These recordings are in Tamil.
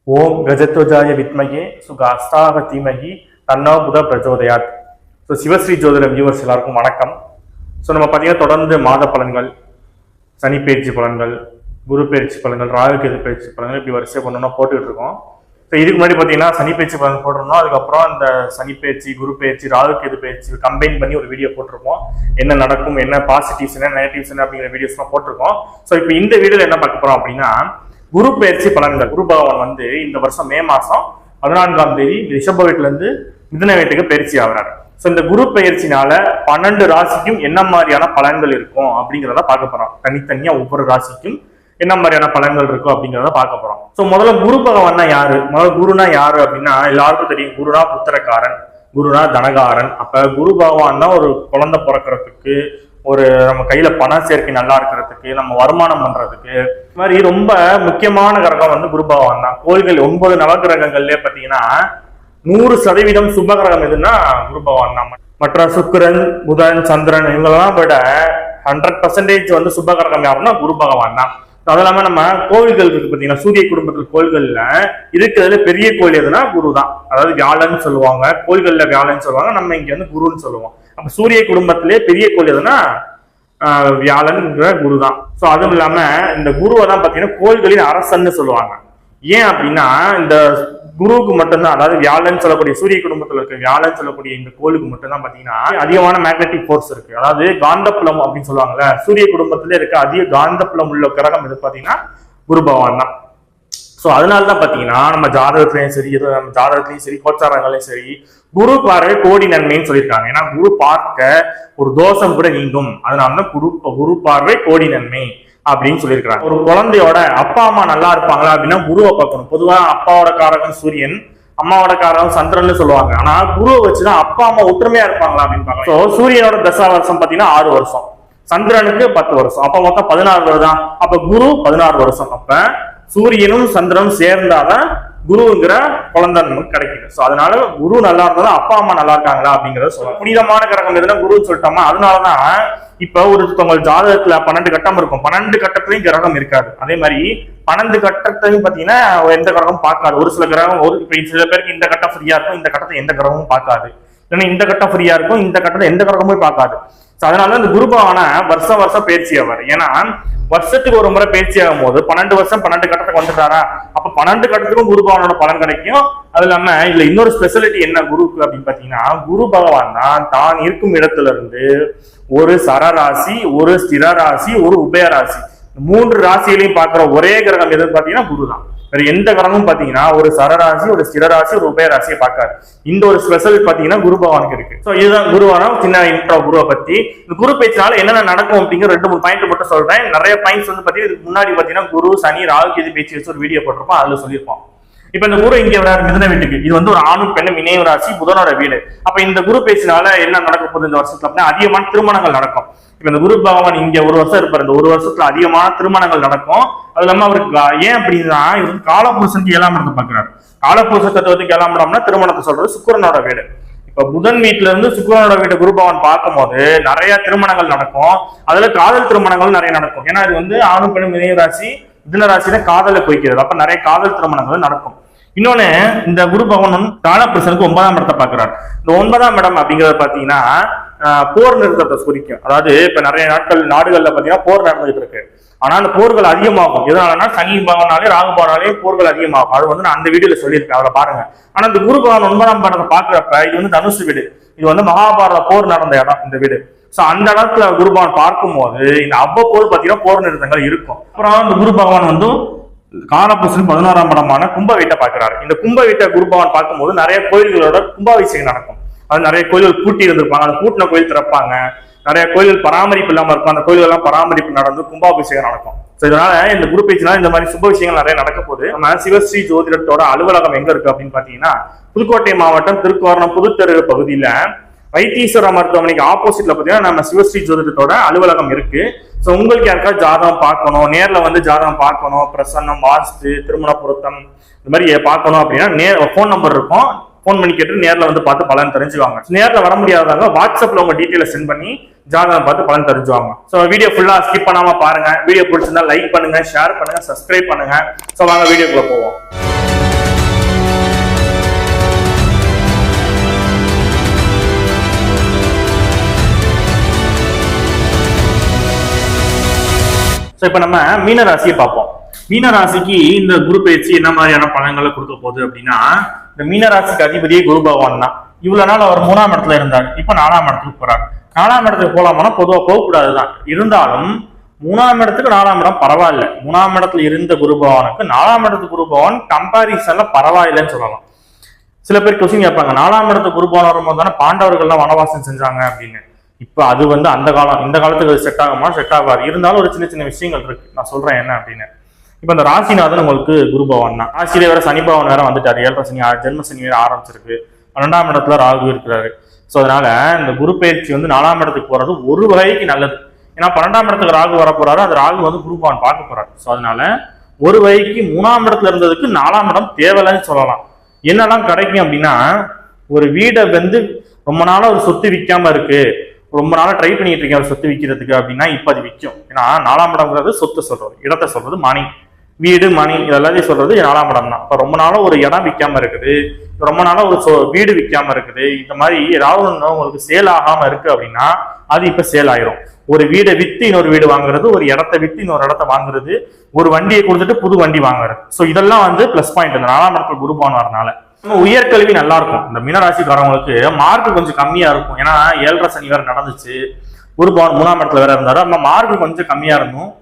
ஓம் கஜத்வஜாய வித்மகே சுகாஸ்தாக தீமகி தன்னா புத பிரஜோதயாத். ஸோ சிவஸ்ரீ ஜோதிட வியூவர்ஸ் எல்லாருக்கும் வணக்கம். ஸோ நம்ம பார்த்தீங்கன்னா தொடர்ந்து மாத பலன்கள், சனி பயிற்சி பலன்கள், குரு பயிற்சி பலன்கள், ராகு கேது பயிற்சி பலன்கள் இப்படி வரிசையாக ஒன்றா போட்டுக்கிட்டு இருக்கோம். ஸோ இதுக்கு முன்னாடி பார்த்தீங்கன்னா சனி பயிற்சி பலன் போட்டிருந்தோம். அதுக்கப்புறம் இந்த சனி பயிற்சி, குரு பயிற்சி, ராகு கேது பயிற்சி கம்பைன் பண்ணி ஒரு வீடியோ போட்டிருக்கோம். என்ன நடக்கும், என்ன பாசிட்டிவ்ஸ், என்ன நெகட்டிவ்ஸ் என்ன அப்படிங்கிற வீடியோஸ்லாம் போட்டிருக்கோம். ஸோ இப்போ இந்த வீடியோவில் என்ன பார்க்க போகிறோம் அப்படின்னா, குரு பயிற்சி பலன்கள். குரு பகவான் வந்து இந்த வருஷம் மே மாசம் 14ஆம் தேதி ரிஷப வீட்டுல இருந்து மிதுன வீட்டுக்கு பயிற்சி ஆகிறாரு. ஸோ இந்த குரு பயிற்சினால 12 ராசிக்கும் என்ன மாதிரியான பலன்கள் இருக்கும் அப்படிங்கிறத பார்க்க போறோம். தனித்தனியா ஒவ்வொரு ராசிக்கும் என்ன மாதிரியான பலன்கள் இருக்கும் அப்படிங்கிறத பார்க்க போறோம். ஸோ முதல்ல குரு பகவான்னா யாரு, முதல்ல குருனா யாரு அப்படின்னா எல்லாருக்கும் தெரியும். குருனா புத்திரக்காரன், குருனா தனகாரன். அப்ப குரு பகவான் தான் ஒரு குழந்தை பிறக்கிறதுக்கு, ஒரு நம்ம கையில பண சேர்க்கை நல்லா இருக்கிறதுக்கு, நம்ம வருமானம் பண்றதுக்கு, இது மாதிரி ரொம்ப முக்கியமான கிரகம் வந்து குரு பகவான் தான். கோள்கள் 9 நவகிரகங்கள்லயே பாத்தீங்கன்னா 100% சுப கிரகம் எதுன்னா குரு பகவான் தான். மற்ற சுக்கிரன், புதன், சந்திரன் இவங்கெல்லாம் விட 100% வந்து சுப கிரகம் யாருன்னா குரு பகவான் தான். அது இல்லாம நம்ம கோவில்கள் இருக்கு பாத்தீங்கன்னா, சூரிய குடும்பத்தில் கோள்கள்ல இருக்கிறதுல பெரிய கோயில் எதுனா குரு தான். அதாவது வியாழன்னு சொல்லுவாங்க, கோள்கள்ல வியாழன்னு சொல்லுவாங்க, நம்ம இங்க வந்து குருன்னு சொல்லுவோம். அப்ப சூரிய குடும்பத்திலே பெரிய கோயில் எதுனா வியாழன்ங்கிற குரு தான். ஸோ அதுவும் இல்லாம இந்த குருவை தான் பாத்தீங்கன்னா கோள்களின் அரசன்னு சொல்லுவாங்க. ஏன் அப்படின்னா இந்த குருவுக்கு மட்டும்தான், அதாவது வியாழன் சொல்லக்கூடிய சூரிய குடும்பத்தில் இருக்க வியாழன் சொல்லக்கூடிய இந்த கோளுக்கு மட்டும்தான் பாத்தீங்கன்னா அதிகமான மேக்னெட்டிக் ஃபோர்ஸ் இருக்கு. அதாவது காந்தப்புலம் அப்படின்னு சொல்லுவாங்கல்ல, சூரிய குடும்பத்திலே இருக்க அதிக காந்தப்புலம் உள்ள கிரகம் எது பாத்தீங்கன்னா குரு பகவான் தான். ஸோ அதனாலதான் பாத்தீங்கன்னா நம்ம ஜாதகத்திலையும் சரி, நம்ம ஜாதகத்திலையும் சரி, கோச்சாரங்களையும் சரி, குரு பார்வை கோடி நன்மைன்னு சொல்லியிருக்காங்க. ஏன்னா குரு பார்க்க ஒரு தோஷம் கூட நீங்கும், அதனாலதான் குரு பார்வை கோடி நன்மை அப்படின்னு சொல்லியிருக்காங்க. ஒரு குழந்தையோட அப்பா அம்மா நல்லா இருப்பாங்களா அப்படின்னா குருவை பார்க்கணும். பொதுவா அப்பாவோட காரகம் சூரியன், அம்மாவோட காரகம் சந்திரன் சொல்லுவாங்க. ஆனா குருவை வச்சுதான் அப்பா அம்மா ஒற்றுமையா இருப்பாங்களா அப்படின்னு பார்க்கலாம். ஸோ சூரியனோட தசா வருஷம் பாத்தீங்கன்னா 6 வருஷம், சந்திரனுக்கு 10 வருஷம், அப்ப மொத்தம் 16 வருதான். அப்ப குரு 16 வருஷம். அப்ப சூரியனும் சந்திரனும் சேர்ந்தாதான் குருங்கிற குழந்தை நமக்கு கிடைக்குது. ஸோ அதனால குரு நல்லா இருந்தாலும் அப்பா அம்மா நல்லா இருக்காங்களா அப்படிங்கறத சொல்லலாம். புனிதமான கிரகம் எதுனா குருன்னு சொல்லிட்டோமா, அதனாலதான் இப்ப ஒருத்தவங்க ஜாதகத்துல 12 கட்டம் இருக்கும், 12 கட்டத்திலையும் கிரகம் இருக்காது. அதே மாதிரி 12 கட்டத்தையும் பாத்தீங்கன்னா எந்த கிரகமும் பார்க்காது. ஒரு சில கிரகம் சில பேருக்கு இந்த கட்டம் ஃப்ரீயா இருக்கும், இந்த கட்டத்தை எந்த கிரகமும் பார்க்காது. இல்லைன்னா இந்த கட்டம் ஃப்ரீயா இருக்கும், இந்த கட்டத்தை எந்த கிரகமும் பார்க்காது. அதனால இந்த குரு பகவான வருஷம் பயிற்சி ஆவார். ஏன்னா வருஷத்துக்கு ஒரு முறை பயிற்சி ஆகும் போது 12 வருஷம் 12 கட்டத்துக்கு வந்துட்டாரா, அப்ப 12 கட்டத்துக்கும் குரு பகவானோட பலன் கிடைக்கும். அது இல்லாம இதுல இன்னொரு ஸ்பெஷாலிட்டி என்ன குருக்கு அப்படின்னு பாத்தீங்கன்னா, குரு பகவான் தான் இருக்கும் இடத்துல இருந்து ஒரு சரராசி, ஒரு ஸ்திர ராசி, ஒரு உபயராசி, 3 ராசிகளையும் பாக்குற ஒரே கிரகம் எதுன்னு பாத்தீங்கன்னா குரு தான். வேற எந்த கிரகமும் பாத்தீங்கன்னா ஒரு சரராசி, ஒரு ஸ்திரராசி, ஒரு உபயராசியை பார்க்காது. இந்த ஒரு ஸ்பெஷல் பாத்தீங்கன்னா குரு பகவானுக்கு இருக்கு. ஸோ இதுதான் குருவான சின்ன இன்ட்ரோ குருவை பத்தி. இந்த குரு பேச்சினால என்னென்ன நடக்கும் அப்படிங்கிற 2-3 பாயிண்ட் மட்டும் சொல்றேன். நிறைய பாயிண்ட்ஸ் வந்து பாத்தீங்கன்னா இதுக்கு முன்னாடி பாத்தீங்கன்னா குரு, சனி, ராகு கேது பேச்சு வச்சு ஒரு வீடியோ போட்டிருப்போம், அதுல சொல்லியிருப்போம். இப்ப இந்த குரு இங்க வராரு மிதுன வீட்டுக்கு. இது வந்து ஒரு ஆணும் பெண்ணும் இணைவு ராசி, புதனோட வீடு. அப்ப இந்த குரு பேச்சினால என்ன நடக்க போகுது இந்த வருஷத்துல அப்படின்னா அதிகமான திருமணங்கள் நடக்கும். இப்ப இந்த குரு பகவான் இங்க 1 வருஷம் இருப்பாரு, இந்த 1 வருஷத்துல அதிகமான திருமணங்கள் நடக்கும். அது இல்லாம அவருக்கு ஏன் அப்படின்னா இவரு காலபுருஷனுக்கு 7ஆம் இடத்தை பாக்குறாரு. காலபுருஷ தத்துவத்துக்கு 7ஆம் இடம்னா திருமணத்தை சொல்றது சுக்கிரனோட வீடு. இப்ப புதன் வீட்டுல இருந்து சுக்கிரனோட வீடு குரு பகவான் பார்க்கும் போது நிறைய திருமணங்கள் நடக்கும். அதுல காதல் திருமணங்கள் நிறைய நடக்கும். ஏன்னா இது வந்து ஆணும் பெண்ணும் இணைவு ராசி, மிதுன ராசியில காதலை குறிக்கிறது. அப்ப நிறைய காதல் திருமணங்கள் நடக்கும். இன்னொன்னு, இந்த குரு பகவான் காலபுருஷனுக்கு 9ஆம் இடத்தை பாக்குறாரு. இந்த 9ஆம் இடம் அப்படிங்கறத பாத்தீங்கன்னா போர் நிறுத்தத்தை குறிக்கும். அதாவது இப்ப நிறைய நாடுகள்ல பாத்தீங்கன்னா போர் நடந்துகிட்டு இருக்கு. ஆனா அந்த போர்கள் அதிகமாகும். எதனாலன்னா சனி பகவானாலே ராகு பகவானாலே போர்கள் அதிகமாகும். அது வந்து நான் அந்த வீடியோல சொல்லியிருக்கேன், அவரை பாருங்க. ஆனா இந்த குரு பகவான் 9ஆம் இடத்தை பாக்குறப்ப இது வந்து தனுசு வீடு, இது வந்து மகாபாரத போர் நடந்த இடம் இந்த வீடு. சோ அந்த இடத்துல குரு பகவான் பார்க்கும் போது இந்த அவ்வப்போது பாத்தீங்கன்னா போர் நிறுத்தங்கள் இருக்கும். அப்புறம் இந்த குரு பகவான் வந்து காலபுருஷன் 11ஆம் இடமான கும்ப வீட்டை பாக்குறாரு. இந்த கும்ப வீட்டை குரு பகவான் பார்க்கும்போது நிறைய கோயில்களோட கும்பாபிஷேகம் நடக்கும். அது நிறைய கோயில்கள் பூட்டி இருந்திருப்பாங்க, அந்த பூட்டின கோயில் திறப்பாங்க. நிறைய கோயில்கள் பராமரிப்பு இல்லாம இருக்கும், அந்த கோயில்கள் எல்லாம் பராமரிப்பு நடந்து கும்பாபிஷேகம் நடக்கும். ஸோ இதனால இந்த குரு பேச்சினால இந்த மாதிரி சுப விஷயங்கள் நிறைய நடக்க போகுது. நம்ம சிவஸ்ரீ ஜோதிடத்தோட அலுவலகம் எங்க இருக்கு அப்படின்னு பாத்தீங்கன்னா புதுக்கோட்டை மாவட்டம் திருக்கோரணம் புதுத்தெரு பகுதியில வைத்தீஸ்வர மருத்துவமனைக்கு ஆப்போசிட்ல பாத்தீங்கன்னா நம்ம சிவஸ்ரீ ஜோதிடத்தோட அலுவலகம் இருக்கு. ஸோ உங்களுக்கு யாருக்காவது ஜாதகம் பார்க்கணும், நேர்ல வந்து ஜாதகம் பார்க்கணும், பிரசன்னம், வாஸ்து, திருமண பொருத்தம் இந்த மாதிரி பார்க்கணும் அப்படின்னா ஃபோன் நம்பர் இருக்கும், ஃபோன் பண்ணி கேட்டு நேரில் வந்து பார்த்து பலன் தெரிஞ்சுவாங்க. நேரில் வர முடியாதவங்க வாட்ஸ்அப்ல உங்க டீட்டெயிலை சென்ட் பண்ணி ஜாதகம் பார்த்து பலன் தெரிஞ்சுவாங்க. ஸோ வீடியோ ஃபுல்லா ஸ்கிப் பண்ணாம பாருங்க. வீடியோ பிடிச்சிருந்தா லைக் பண்ணுங்க, ஷேர் பண்ணுங்க, சப்ஸ்கிரைப் பண்ணுங்க. ஸோ வாங்க வீடியோக்குள்ள போவோம். ஸோ இப்போ நம்ம மீன ராசியை பார்ப்போம். மீன ராசிக்கு இந்த குரு பயிற்சி என்ன மாதிரியான பலன்களை கொடுக்க போகுது அப்படின்னா, இந்த மீன ராசிக்கு அதிபதியே குரு பகவான் தான். இவ்வளவு நாள் அவர் 3ஆம் இடத்துல இருந்தார், இப்ப 4ஆம் இடத்துக்கு போறார். 4ஆம் இடத்துக்கு போலாமானா பொதுவா போகக்கூடாதுதான். இருந்தாலும் 3ஆம் இடத்துக்கு 4ஆம் இடம் பரவாயில்ல. 3ஆம் இடத்துல இருந்த குரு பகவானுக்கு 4ஆம் இடத்துக்கு குரு பகவான் கம்பாரிசன்ல பரவாயில்லைன்னு சொல்லலாம். சில பேர் கொஸ்டின் கேட்பாங்க, 4ஆம் இடத்துக்கு குரு பகவான் வரும்போது தானே பாண்டவர்கள்லாம் வனவாசம் செஞ்சாங்க அப்படின்னு. இப்ப அது அந்த காலம், இந்த காலத்துக்கு செட் ஆகுமா? செட் ஆகாது. இருந்தாலும் ஒரு சின்ன சின்ன விஷயங்கள் இருக்கு, நான் சொல்றேன் என்ன அப்படின்னு. இப்ப இந்த ராசிநாதன் உங்களுக்கு குரு பகவான் தான். ராசியில வேற சனி பகவான் வேற வந்துட்டாரு. 7.5 சனி, ஜென்ம சனி வேற ஆரம்பிச்சிருக்கு. 12ஆம் இடத்துல ராகு இருக்கிறாரு. ஸோ அதனால இந்த குரு பயிற்சி 4ஆம் இடத்துக்கு போறது ஒரு வகைக்கு நல்லது. ஏன்னா 12ஆம் இடத்துக்கு ராகு வர போறாரு, அது ராகு குரு பகவான் பார்க்க போறாரு. ஸோ அதனால ஒரு வகைக்கு 3ஆம் இடத்துல இருந்ததுக்கு 4ஆம் இடம் தேவையில்லைன்னு சொல்லலாம். என்னெல்லாம் கிடைக்கும் அப்படின்னா, ஒரு வீடை ரொம்ப நாளா ஒரு சொத்து விற்காம இருக்கு, ரொம்ப நாளா ட்ரை பண்ணிட்டு இருக்கேன் சொத்து விற்கிறதுக்கு அப்படின்னா இப்ப அது விற்கும். ஏன்னா 4ஆம் இடம்ங்கிறது சொத்து சொல்றது, இடத்தை சொல்றது, மணி, வீடு, மணி இதெல்லாத்தையும் சொல்றது 4ஆம் இடம் தான். இப்ப ரொம்ப நாளா ஒரு இடம் விற்காம இருக்குது, ரொம்ப நாளா ஒரு வீடு விற்காம இருக்குது, இந்த மாதிரி ஏதாவது ஒண்ணு உங்களுக்கு சேல் ஆகாம இருக்கு அப்படின்னா அது இப்ப சேல் ஆயிரும். ஒரு வீடை வித்து இன்னொரு வீடு வாங்குறது, ஒரு இடத்தை வித்து இன்னொரு இடத்த வாங்குறது, ஒரு வண்டியை கொடுத்துட்டு புது வண்டி வாங்குறது. ஸோ இதெல்லாம் பிளஸ் பாயிண்ட் இந்த 4ஆம் இடத்துல குரு பகவான் வரனால. உயர்கல்வி நல்லா இருக்கும். இந்த மீனராசிக்காரங்களுக்கு மார்க் கொஞ்சம் கம்மியா இருக்கும். ஏன்னா 7.5 சனி வேற நடந்துச்சு, குரு பகவான் 3ஆம் இடத்துல வேற இருந்தாரு. நம்ம மார்க் கொஞ்சம் கம்மியா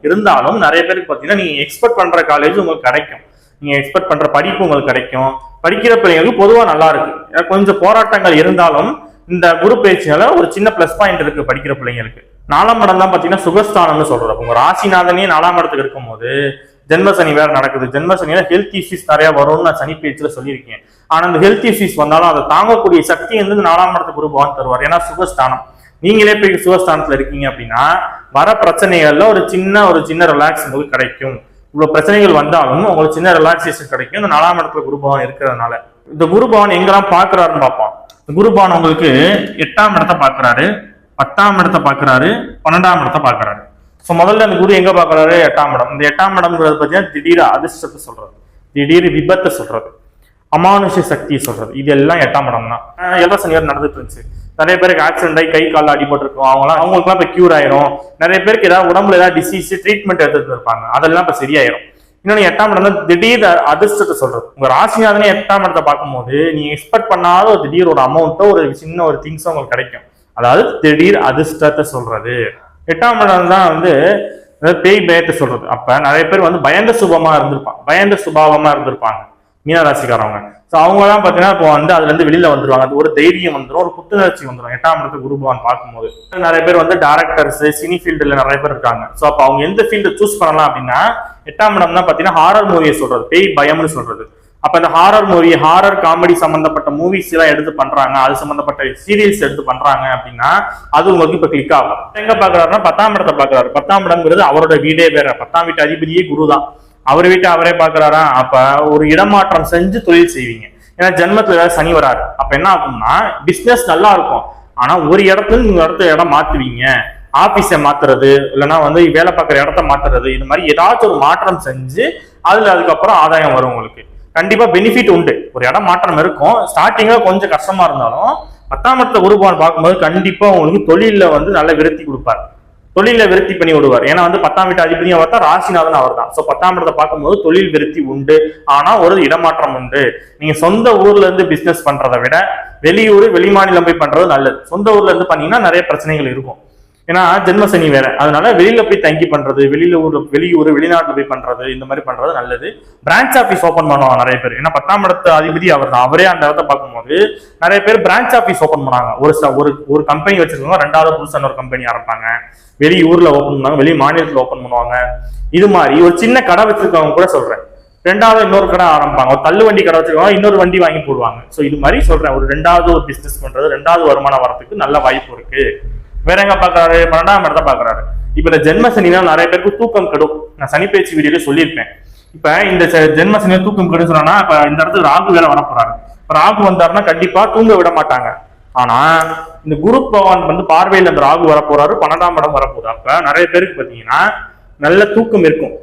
இருந்தாலும் நிறைய பேருக்கு பாத்தீங்கன்னா நீங்க எக்ஸ்பெக்ட் பண்ற காலேஜ் உங்களுக்கு கிடைக்கும், நீங்க எக்ஸ்பெக்ட் பண்ற படிப்பு உங்களுக்கு கிடைக்கும். படிக்கிற பிள்ளைங்களுக்கு பொதுவா நல்லா இருக்கு. கொஞ்சம் போராட்டங்கள் இருந்தாலும் இந்த குரு பயிற்சியால ஒரு சின்ன பிளஸ் பாயிண்ட் இருக்கு படிக்கிற பிள்ளைங்களுக்கு. 4ஆம் இடம் தான் பாத்தீங்கன்னா சுகஸ்தானம்னு சொல்றது. உங்க ராசிநாதனே 4ஆம் இடத்துக்கு இருக்கும் போது ஜென்ம சனி வேற நடக்குது. ஜென்ம சனியில ஹெல்த் இஷ்யூஸ் நிறைய வரும்னு நான் சனி பேச்சுல சொல்லியிருக்கேன். ஆனா அந்த ஹெல்த் இஷ்யூஸ் வந்தாலும் அதை தாங்கக்கூடிய சக்தி 4ஆம் இடத்துக்கு குரு பகவான் தருவார். ஏன்னா சுகஸ்தானம், நீங்களே போய் சுகஸ்தானத்துல இருக்கீங்க அப்படின்னா வர பிரச்சனைகள்ல ஒரு சின்ன ரிலாக்ஸ் உங்களுக்கு கிடைக்கும். இவ்வளவு பிரச்சனைகள் வந்தாலும் உங்களுக்கு சின்ன ரிலாக்ஸேஷன் கிடைக்கும் இந்த 4ஆம் இடத்துல குரு பகவான் இருக்கிறதுனால. இந்த குரு பகவான் எங்கெல்லாம் பாக்குறாருன்னு பார்ப்போம். குரு பகவான் உங்களுக்கு 8ஆம் இடத்தை பாக்குறாரு, 10ஆம் இடத்தை பாக்குறாரு, 12ஆம் இடத்தை பாக்குறாரு. ஸோ முதல்ல அந்த குரு எங்க பாக்குறாரு? 8ஆம் இடம். இந்த 8ஆம் இடம்ங்கிறது பார்த்தீங்கன்னா திடீர் அதிர்ஷ்டத்தை சொல்றது, திடீர் விபத்தை சொல்றது, அமானுஷ சக்தியை சொல்றது. இது எல்லாம் 8ஆம் இடம் தான். 7.5 சனி நடந்துட்டு இருந்துச்சு, நிறைய பேருக்கு ஆக்சிடென்ட் ஆகி கை காலில் அடிபட்டு இருக்கும், அவங்களுக்குலாம் இப்ப கியூர் ஆயிரும். நிறைய பேருக்கு ஏதாவது உடம்புல ஏதாவது டிசீஸ் ட்ரீட்மெண்ட் எடுத்துட்டு இருப்பாங்க, அதெல்லாம் இப்ப சரியாயிரும். இன்னொன்னு 8ஆம் இடம் தான் திடீர் அதிர்ஷ்டத்தை சொல்றது. உங்க ராசிநாதனே 8ஆம் இடத்தை பார்க்கும்போது நீங்க எக்ஸ்பெக்ட் பண்ணாத ஒரு திடீர் ஒரு அமௌண்ட்டோ ஒரு சின்ன ஒரு திங்ஸோ உங்களுக்கு கிடைக்கும். அதாவது திடீர் அதிர்ஷ்டத்தை சொல்றது. 8ஆம் இடம் தான் பேய் பயத்தை சொல்றது. அப்ப நிறைய பேர் பயந்த சுபமா இருந்திருப்பாங்க, பயந்த சுபாவமா இருந்திருப்பாங்க மீனராசிக்காரவங்க. ஸோ அவங்கலாம் பார்த்தீங்கன்னா இப்போ அதுல இருந்து வெளியில வந்துருவாங்க. அது ஒரு தைரியம் வந்துடும், ஒரு புத்துணர்ச்சி வந்துடும் 8ஆம் இடத்துக்கு குரு பகவான் பார்க்கும்போது. நிறைய பேர் டேரக்டர்ஸ், சினி ஃபீல்டுல நிறைய பேர் இருக்காங்க. ஸோ அப்போ அவங்க எந்த ஃபீல்டு சூஸ் பண்ணலாம் அப்படின்னா 8ஆம் இடம் தான் பார்த்தீங்கன்னா ஹாரர் மூவியை சொல்றது, பேய் பயம்னு சொல்றது. அப்ப இந்த ஹாரர் மூவி, ஹாரர் காமெடி சம்பந்தப்பட்ட மூவிஸ் எல்லாம் எடுத்து பண்றாங்க, அது சம்பந்தப்பட்ட சீரியல்ஸ் எடுத்து பண்றாங்க அப்படின்னா அது உங்களுக்கு இப்ப கிளிக் ஆகும். எங்க பாக்குறாருன்னா 10ஆம் இடத்தை பாக்குறாரு. 10ஆம் இடம்ங்கிறது அவரோட வீடே வேற, 10ஆம் வீட்டு அதிபதியே குரு தான். அவர் வீட்டை அவரே பாக்குறாரா, அப்ப ஒரு இடமாற்றம் செஞ்சு தொழில் செய்வீங்க. ஏன்னா ஜென்மத்துல சனி வராரு. அப்ப என்ன ஆகும்னா பிசினஸ் நல்லா இருக்கும், ஆனா ஒரு இடத்துல நீங்க இடம் மாத்துவீங்க, ஆபீஸை மாத்துறது, இல்லைன்னா வேலை பார்க்குற இடத்த மாத்துறது, இது மாதிரி ஏதாச்சும் ஒரு மாற்றம் செஞ்சு அதுக்கப்புறம் ஆதாயம் வரும் உங்களுக்கு. கண்டிப்பா பெனிஃபிட் உண்டு. ஒரு இடம் மாற்றம் இருக்கும், ஸ்டார்டிங்ல கொஞ்சம் கஷ்டமா இருந்தாலும் 10ஆம் இடத்தை குரு பகவான் பார்க்கும்போது கண்டிப்பா உங்களுக்கு தொழில நல்ல விருத்தி கொடுப்பார், தொழில விருத்தி பண்ணி விடுவார். ஏன்னா 10ஆம் வீட்டு அதிபதியும் அவர் தான், ராசிநாதன் அவர் தான். ஸோ 10ஆம் இடத்தை பார்க்கும்போது தொழில் விருத்தி உண்டு, ஆனா ஒரு இடமாற்றம் உண்டு. நீங்க சொந்த ஊர்ல இருந்து பிசினஸ் பண்றதை விட வெளியூர் வெளிமாநிலம் போய் பண்றது நல்லது. சொந்த ஊர்ல இருந்து பண்ணீங்கன்னா நிறைய பிரச்சனைகள் இருக்கும். ஏன்னா ஜென்ம சனி வேற, அதனால வெளியில போய் தங்கி பண்றது, வெளியூர் வெளிநாட்டுல போய் பண்றது, இந்த மாதிரி பண்றது நல்லது. பிரான்ச் ஆபீஸ் ஓபன் பண்ணுவாங்க நிறைய பேர். ஏன்னா 10ஆம் இடத்து அதிபதி அவர் தான், அவரே அந்த இடத்த பார்க்கும்போது நிறைய பேர் பிரான்ச் ஆபீஸ் ஓபன் பண்ணாங்க. ஒரு கம்பெனி வச்சிருக்கவங்க 2வது புதுசா ஒரு கம்பெனி ஆரம்பிப்பாங்க, வெளியூர்ல ஓபன் பண்ணுவாங்க, வெளி மாநிலத்துல ஓபன் பண்ணுவாங்க. இது மாதிரி ஒரு சின்ன கடை வச்சிருக்கவங்க கூட சொல்றேன், 2வது இன்னொரு கடை ஆரம்பிப்பாங்க. ஒரு தள்ளு வண்டி கடை வச்சிருக்கவங்க இன்னொரு வண்டி வாங்கி போடுவாங்க. ஸோ இது மாதிரி சொல்றேன், ஒரு 2வது ஒரு பிசினஸ் பண்றது, 2வது வருமானம் வரதுக்கு நல்ல வாய்ப்பு இருக்கு. வேற எங்க பாக்குறாரு? 12ஆம் இடத்தை பாக்குறாரு. இப்ப இந்த ஜென்ம சனினா நிறைய பேருக்கு தூக்கம் கெடும். நான் சனி பேச்சு வீடியோல சொல்லியிருப்பேன். இப்ப இந்த ஜென்ம சனியில தூக்கம் கெடும் சொன்னா, இப்ப இந்த இடத்துக்கு ராகு வேற வரப்போறாரு. ராகு வந்தாருன்னா கண்டிப்பா தூங்க விட மாட்டாங்க. ஆனா இந்த குரு பகவான் பார்வையில் அந்த ராகு வரப்போறாரு, 12ஆம் இடம் வரப்போகுது. அப்ப நிறைய பேருக்கு பாத்தீங்கன்னா நல்ல தூக்கம் இருக்கும்.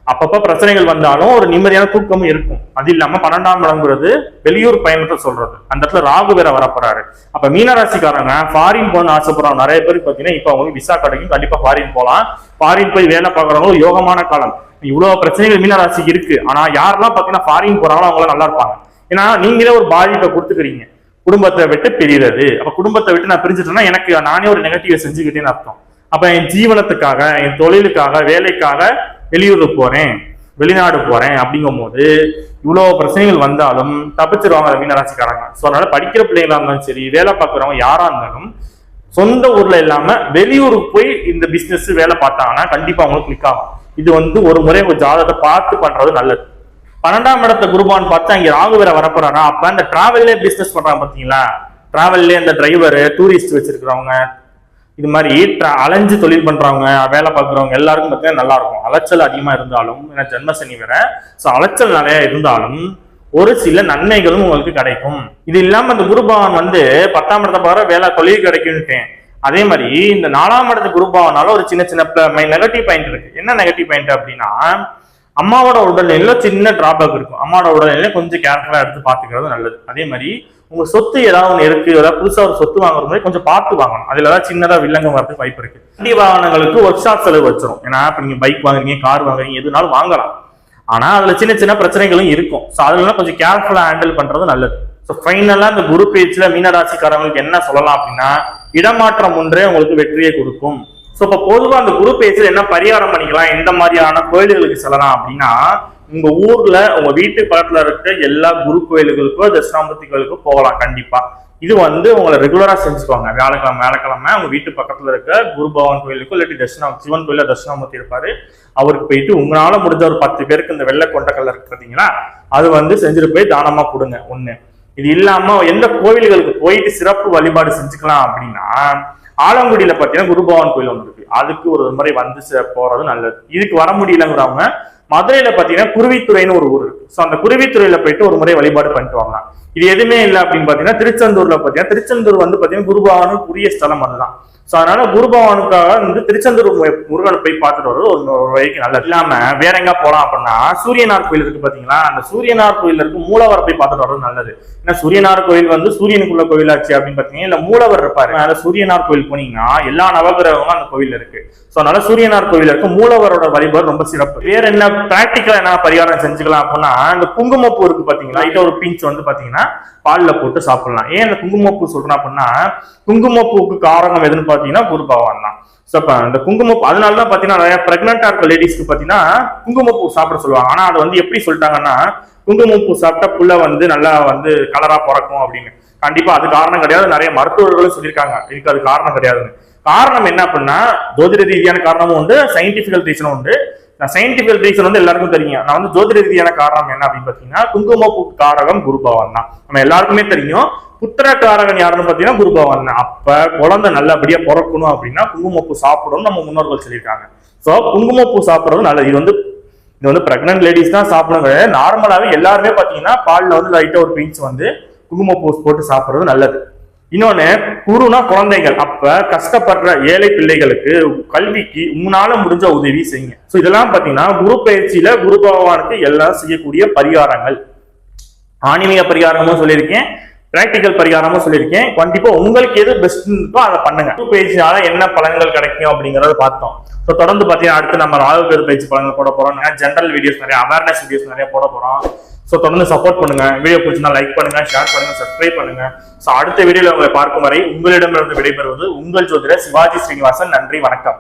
அப்பப்ப பிரச்சனைகள் வந்தாலும் ஒரு நிம்மதியான தூக்கமும் இருக்கும். அது இல்லாம 12ஆம் இடம்ங்கிறது வெளியூர் பயணத்தை சொல்றது. அந்த இடத்துல ராகு வேற வரப்போறாரு. அப்ப மீனராசிக்காரங்க ஃபாரின் போகணும்னு ஆசைப்படுறவங்க நிறைய பேருக்கு பாத்தீங்கன்னா இப்ப அவங்களுக்கு விசா கிடைக்கும், கண்டிப்பா ஃபாரின் போகலாம். ஃபாரின் போய் வேலை பார்க்கறவங்க யோகமான காலம். இவ்வளவு பிரச்சனைகள் மீனராசிக்கு இருக்கு. ஆனா யாரெல்லாம் பாத்தீங்கன்னா ஃபாரின் போறாங்களோ அவங்க நல்லா இருப்பாங்க. ஏன்னா நீங்களே ஒரு பாதிப்பை கொடுத்துக்கிறீங்க, குடும்பத்தை விட்டு பிரிகிறது. அப்ப குடும்பத்தை விட்டு நான் பிரிஞ்சுட்டேன்னா எனக்கு நானே ஒரு நெகட்டிவ் செஞ்சுக்கிட்டேன்னு அர்த்தம். அப்ப என் ஜீவனத்துக்காக, என் தொழிலுக்காக, வேலைக்காக வெளியூருக்கு போறேன், வெளிநாடு போறேன் அப்படிங்கும் போது இவ்வளவு பிரச்சனைகள் வந்தாலும் தப்பிச்சிருவாங்க மீனராசிக்காரங்க. ஸோ அதனால படிக்கிற பிள்ளைங்களா இருந்தாலும் சரி, வேலை பார்க்குறவங்க யாரா இருந்தாலும் சொந்த ஊர்ல இல்லாம வெளியூருக்கு போய் இந்த பிசினஸ் வேலை பார்த்தாங்கன்னா கண்டிப்பா அவங்களுக்கு கிளிக் ஆகும். இது ஒரு முறை உங்க ஜாதகத்தை பார்த்து பண்றது நல்லது. 12ஆம் இடத்த குருபான் பார்த்தா இங்க ராகு வேற வரப்போறாரா, அப்ப இந்த டிராவல்லே பிசினஸ் பண்றாங்க பாத்தீங்களா, டிராவல்லே இந்த டிரைவர், டூரிஸ்ட் வச்சிருக்கிறவங்க, இது மாதிரி அலைஞ்சு தொழில் பண்றவங்க, வேலை பார்க்குறவங்க எல்லாருக்கும் பார்த்தீங்கன்னா நல்லா இருக்கும். அலைச்சல் அதிகமா இருந்தாலும், ஏன்னா ஜென்மசனி வேற, ஸோ அலைச்சல் நிறைய இருந்தாலும் ஒரு சில நன்மைகளும் உங்களுக்கு கிடைக்கும். இது இல்லாம இந்த குருபவன் 10ஆம் இடத்தை பாரு வேலை தொழில் கிடைக்கும்ட்டேன். அதே மாதிரி இந்த 4ஆம் இடத்து குருபவனால ஒரு சின்ன சின்ன நெகட்டிவ் பாயிண்ட் இருக்கு. என்ன நெகட்டிவ் பாயிண்ட் அப்படின்னா, அம்மாவோட உடல்நிலையில சின்ன டிராபேக் இருக்கும். அம்மாவோட உடல்நிலையில கொஞ்சம் கேர்ஃபுல்லா எடுத்து பாத்துக்கிறது நல்லது. அதே மாதிரி உங்க சொத்து ஏதாவது ஒன்று இருக்கு, ஏதாவது புதுசா ஒரு சொத்து வாங்குற மாதிரி கொஞ்சம் பார்த்து வாங்கணும். அதுல ஏதாவது சின்னதா வில்லங்கம் வரதுக்கு வாய்ப்பு இருக்கு. வண்டி வாகனங்களுக்கு ஒர்க் ஷாப் செலவு வச்சிரும். ஏன்னா இப்ப நீங்க பைக் வாங்குறீங்க, கார் வாங்குறீங்க, எதுனாலும் வாங்கலாம். ஆனா அதுல சின்ன சின்ன பிரச்சனைகளும் இருக்கும். ஸோ அதெல்லாம் கொஞ்சம் கேர்ஃபுல்லா ஹேண்டில் பண்றது நல்லது. ஸோ ஃபைனலா இந்த குரு பேச்சுல மீனராசிக்காரங்களுக்கு என்ன சொல்லலாம் அப்படின்னா, இடமாற்றம் ஒன்றே உங்களுக்கு வெற்றியை கொடுக்கும். ஸோ இப்போ பொதுவா அந்த குரு பேச்சுல என்ன பரிகாரம் பண்ணிக்கலாம், எந்த மாதிரியான கோயில்களுக்கு செல்லலாம் அப்படின்னா, உங்க ஊர்ல உங்க வீட்டு பக்கத்துல இருக்க எல்லா குரு கோயில்களுக்கோ தட்சிணாமூர்த்தி கோயிலுக்கோ போகலாம். கண்டிப்பா இது உங்களை ரெகுலரா செஞ்சுக்கோங்க. வியாழக்கிழமை உங்க வீட்டு பக்கத்துல இருக்க குரு பகவான் கோயிலுக்கோ இல்லாட்டி சிவன் கோயில தட்சிணாமூர்த்தி இருப்பாரு, அவருக்கு போயிட்டு உங்களால முடிஞ்ச ஒரு 10 பேருக்கு இந்த வெள்ளை கொண்டக்கல்ல இருக்கு பார்த்தீங்களா, அது செஞ்சுட்டு போய் தானமா கொடுங்க. ஒண்ணு. இது இல்லாம எந்த கோவில்களுக்கு போயிட்டு சிறப்பு வழிபாடு செஞ்சுக்கலாம் அப்படின்னா, ஆலங்குடியில பாத்தீங்கன்னா குரு பகவான் கோயில் இருக்கு, அதுக்கு ஒரு முறை போறது நல்லது. இதுக்கு வர முடியலங்கிறவங்க மதுரையில பாத்தீங்கன்னா குருவித்துறைன்னு ஒரு ஊர் இருக்கு. ஸோ அந்த குருவித்துறையில போயிட்டு ஒரு முறை வழிபாடு பண்ணிட்டு வரலாம். இது எதுவுமே இல்லை அப்படின்னு பாத்தீங்கன்னா திருச்செந்தூர்ல பாத்தீங்கன்னா, திருச்செந்தூர் பாத்தீங்கன்னா குருபகவானுக்கு உரிய ஸ்தலம் அதுதான். ஸோ அதனால குருபகவானுக்காக திருச்செந்தூர் முருகனை போய் பார்த்துட்டு வர்றது ஒரு வழிக்கு நல்லது. இல்லாம வேற எங்க போலாம் அப்படின்னா, சூரியனார் கோயில் இருக்கு பாத்தீங்களா, அந்த சூரியனார் கோயில் இருக்கு மூலவரை போய் பார்த்துட்டு வர்றது நல்லது. ஏன்னா சூரியனார் கோயில் சூரியனுக்குள்ள கோயிலாச்சு அப்படின்னு பாத்தீங்கன்னா, இல்ல மூலவர் இருப்பாரு. அதனால சூரியனார் கோயில் போனீங்கன்னா எல்லா நவகிரகமும் அந்த கோயில் இருக்கு. ஸோ அதனால சூரியனார் கோயில் இருக்கு, மூலவரோட வழிபாடு ரொம்ப சிறப்பு. வேற என்ன பிராக்டிக்கலா என்ன பரிகாரம் செஞ்சுக்கலாம் அப்படின்னா, இந்த குங்குமப்பூ இருக்கு பாத்தீங்களா, இதை ஒரு பிஞ்ச் பாத்தீங்கன்னா பால்ல போட்டு சாப்பிடலாம். ஏன் இந்த குங்குமப்பூ சொல்றேன் அப்படின்னா, குங்குமப்பூக்கு காரணம் எதுன்னு பாத்தீங்கன்னா குரு பகவான் தான். இந்த குங்குமப்பூ அதனாலதான் பாத்தீங்கன்னா நிறைய பிரெக்னெண்டா இருக்க லேடிஸ்க்கு பாத்தீங்கன்னா குங்குமப்பூ சாப்பிட சொல்லுவாங்க. ஆனா அதை எப்படி சொல்லிட்டாங்கன்னா, குங்குமப்பூ சாப்பிட்டா புள்ள நல்லா கலரா பிறக்கும் அப்படின்னு. கண்டிப்பா அது காரணம் கிடையாது. நிறைய மருத்துவர்களும் சொல்லியிருக்காங்க இதுக்கு அது காரணம் கிடையாதுன்னு. காரணம் என்ன அப்படின்னா, ஜோதிட ரீதியான காரணமும் உண்டு, சயின்டிபிக்கல் ரீசனும் உண்டு. சயின்டிபிக்கல் ரீசன் எல்லாருக்கும் தெரியும். நான் ஜோதிட ரீதியான காரணம் என்ன அப்படின்னு பாத்தீங்கன்னா, குங்குமப்பூ காரகம் குரு பகவான் தான். நம்ம எல்லாருக்குமே தெரியும். புத்திர காரகன் யாருன்னு பாத்தீங்கன்னா குரு பகவான் தான். அப்ப குழந்தை நல்லபடியா பிறக்கணும் அப்படின்னா குங்குமப்பூ சாப்பிடணும் நம்ம முன்னோர்கள் சொல்லியிருக்காங்க. சோ குங்குமப்பூ சாப்பிடுறது நல்லது. இது பிரெக்னன்ட் லேடிஸ் தான் சாப்பிடுங்க. நார்மலாவே எல்லாருமே பாத்தீங்கன்னா பால்ல லைட்டா ஒரு பிஞ்ச் குங்குமப்பூ போட்டு சாப்பிடுறது நல்லது. இன்னொன்னு, குருனா குழந்தைகள். அப்ப கஷ்டப்படுற ஏழை பிள்ளைகளுக்கு கல்விக்கு உங்களால முடிஞ்ச உதவி செய்யுங்க. சோ இதெல்லாம் பாத்தீங்கன்னா குரு பயிற்சியில குரு பகவானுக்கு எல்லாம் செய்யக்கூடிய பரிகாரங்கள். ஆன்மீக பரிகாரமும் சொல்லியிருக்கேன், பிராக்டிக்கல் பரிகாரமும் சொல்லியிருக்கேன். கண்டிப்பா உங்களுக்கு எது பெஸ்ட் இருக்கோ அதை பண்ணுங்க. குரு பயிற்சியால என்ன பலன்கள் கிடைக்கும் அப்படிங்கறத பார்த்தோம். ஸோ தொடர்ந்து பாத்தீங்கன்னா அடுத்து நம்ம ராகு பயிற்சி பலன்கள் போட போறோம். ஜெனரல் வீடியோஸ் நிறைய, அவேர்னஸ் வீடியோஸ் நிறைய போட போறோம். ஸோ தொடர்ந்து சப்போர்ட் பண்ணுங்க. வீடியோ பிடிச்சிருந்தா லைக் பண்ணுங்க, ஷேர் பண்ணுங்க, சப்ஸ்கிரைப் பண்ணுங்க. ஸோ அடுத்த வீடியோல உங்களை பார்க்கும் வரை உங்களிடமிருந்து விடைபெறுவது உங்கள் ஜோதிடர் சிவாஜி ஸ்ரீனிவாசன். நன்றி, வணக்கம்.